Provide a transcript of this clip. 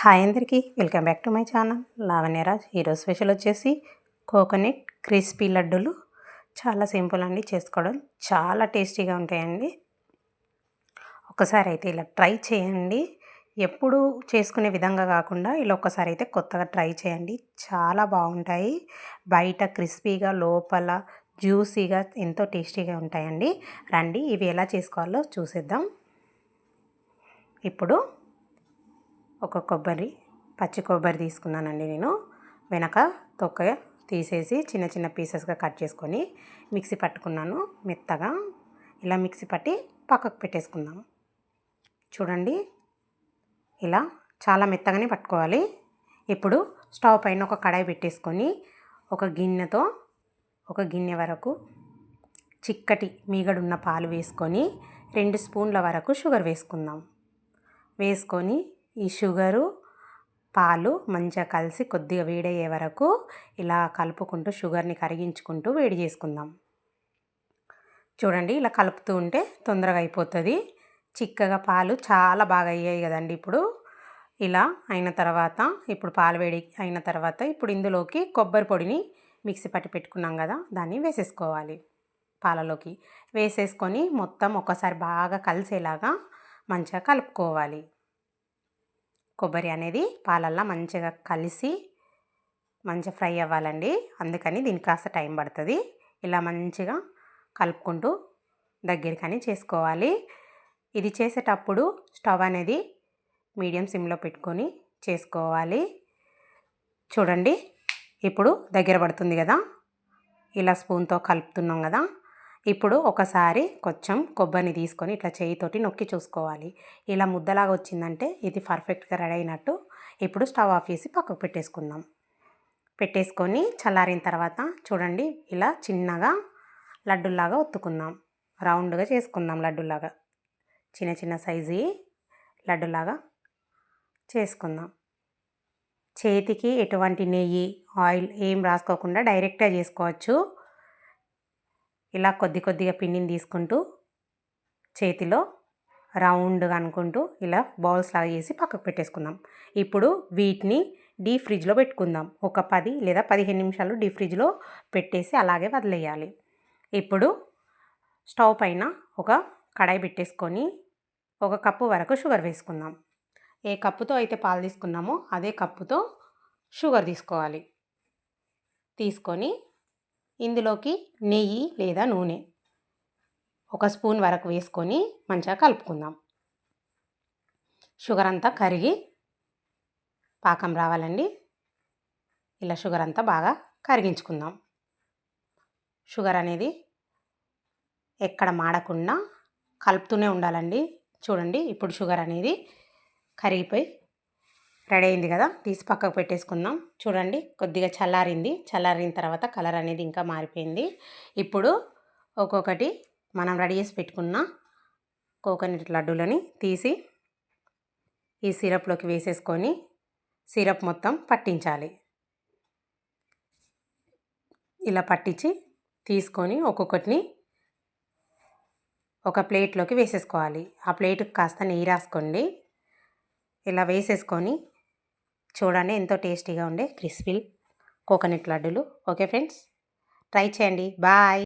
Hi అందరికీ welcome back to my channel Lavanyaraj. ఈరోజు special వచ్చేసి కోకోనట్ క్రిస్పీ లడ్డూలు. చాలా సింపుల్ అండి, చేసుకోవడం చాలా టేస్టీగా ఉంటాయండి. ఒకసారి అయితే ఇలా ట్రై చేయండి. ఎప్పుడు చేసుకునే విధంగా కాకుండా ఇలా ఒక్కసారి అయితే కొత్తగా ట్రై చేయండి, చాలా బాగుంటాయి. బయట క్రిస్పీగా లోపల జ్యూసీగా ఎంతో టేస్టీగా ఉంటాయండి. రండి ఇవి ఎలా చేసుకోవాలో చూసేద్దాం. ఇప్పుడు ఒక పచ్చి కొబ్బరి తీసుకున్నానండి. నేను వెనక తొక్క తీసేసి చిన్న చిన్న పీసెస్గా కట్ చేసుకొని మిక్సీ పట్టుకున్నాను మెత్తగా. ఇలా మిక్సీ పట్టి పక్కకు పెట్టేసుకుందాం. చూడండి, ఇలా చాలా మెత్తగానే పట్టుకోవాలి. ఇప్పుడు స్టవ్ పైన ఒక కడాయి పెట్టేసుకొని ఒక గిన్నె వరకు చిక్కటి మీగడున్న పాలు వేసుకొని 2 స్పూన్ల వరకు షుగర్ వేసుకుందాం. వేసుకొని ఈ షుగరు పాలు మంచిగా కలిసి కొద్దిగా వేడయ్యే వరకు ఇలా కలుపుకుంటూ షుగర్ని కరిగించుకుంటూ వేడి చేసుకుందాం. చూడండి, ఇలా కలుపుతూ ఉంటే తొందరగా అయిపోతుంది. చిక్కగా పాలు చాలా బాగా అయ్యాయి కదండి. ఇప్పుడు ఇలా అయిన తర్వాత ఇప్పుడు పాలు వేడి అయిన తర్వాత ఇప్పుడు ఇందులోకి కొబ్బరి పొడిని మిక్సీ పట్టి పెట్టుకున్నాం కదా, దాన్ని వేసేసుకోవాలి. పాలలోకి వేసేసుకొని మొత్తం ఒకసారి బాగా కలిసేలాగా మంచిగా కలుపుకోవాలి. కొబ్బరి అనేది పాలల్లో మంచిగా కలిసి మంచిగా ఫ్రై అవ్వాలండి, అందుకని దీనికి కాస్త టైం పడుతుంది. ఇలా మంచిగా కలుపుకుంటూ దగ్గరికని చేసుకోవాలి. ఇది చేసేటప్పుడు స్టవ్ అనేది మీడియం సిమ్లో పెట్టుకొని చేసుకోవాలి. చూడండి, ఇప్పుడు దగ్గర పడుతుంది కదా, ఇలా స్పూన్తో కలుపుతున్నాం కదా. ఇప్పుడు ఒకసారి కొంచెం కొబ్బరిని తీసుకొని ఇట్లా చేయితోటి నొక్కి చూసుకోవాలి. ఇలా ముద్దలాగా వచ్చిందంటే ఇది పర్ఫెక్ట్గా రెడీ అయినట్టు. ఇప్పుడు స్టవ్ ఆఫ్ చేసి పక్కకు పెట్టేసుకొని చల్లారిన తర్వాత చూడండి, ఇలా చిన్నగా లడ్డూలాగా ఒత్తుకుందాం. రౌండ్గా చేసుకుందాం. లడ్డూలాగా చిన్న చిన్న సైజు లడ్డూలాగా చేసుకుందాం. చేతికి ఎటువంటి నెయ్యి ఆయిల్ ఏం రాసుకోకుండా డైరెక్ట్గా చేసుకోవచ్చు. ఇలా కొద్దిగా పిండిని తీసుకుంటూ చేతిలో రౌండ్గా అనుకుంటూ ఇలా బౌల్స్ లాగా చేసి పక్కకు పెట్టేసుకుందాం. ఇప్పుడు వీటిని డీప్ ఫ్రిడ్జ్లో పెట్టుకుందాం. ఒక 10 లేదా 15 నిమిషాలు డీప్ ఫ్రిడ్జ్లో పెట్టేసి అలాగే వదిలేయాలి. ఇప్పుడు స్టవ్ పైన ఒక కడాయి పెట్టేసుకొని 1 కప్పు వరకు షుగర్ వేసుకుందాం. ఏ కప్పుతో అయితే పాలు తీసుకున్నామో అదే కప్పుతో షుగర్ తీసుకోవాలి. తీసుకొని ఇందులోకి నెయ్యి లేదా నూనె 1 స్పూన్ వరకు వేసుకొని మంచిగా కలుపుకుందాం. షుగర్ అంతా కరిగి పాకం రావాలండి. ఇలా షుగర్ అంతా బాగా కరిగించుకుందాం. షుగర్ అనేది ఎక్కడ మాడకుండా కలుపుతూనే ఉండాలండి. చూడండి, ఇప్పుడు షుగర్ అనేది కరిగిపోయి రెడీ అయింది కదా, తీసి పక్కకు పెట్టేసుకుందాం. చూడండి, కొద్దిగా చల్లారిన తర్వాత కలర్ అనేది ఇంకా మారిపోయింది. ఇప్పుడు ఒక్కొక్కటి మనం రెడీ చేసి పెట్టుకున్న కోకోనట్ లడ్డూలని తీసి ఈ సిరప్లోకి వేసేసుకొని సిరప్ మొత్తం పట్టించాలి. ఇలా పట్టించి తీసుకొని ఒక్కొక్కటిని ఒక ప్లేట్లోకి వేసేసుకోవాలి. ఆ ప్లేట్కి కాస్త నెయ్యి రాసుకోండి. ఇలా వేసేసుకొని చూడండి, ఎంతో టేస్టీగా ఉండే క్రిస్పీ కోకోనట్ లడ్డూలు. ఓకే ఫ్రెండ్స్, ట్రై చేయండి. బాయ్.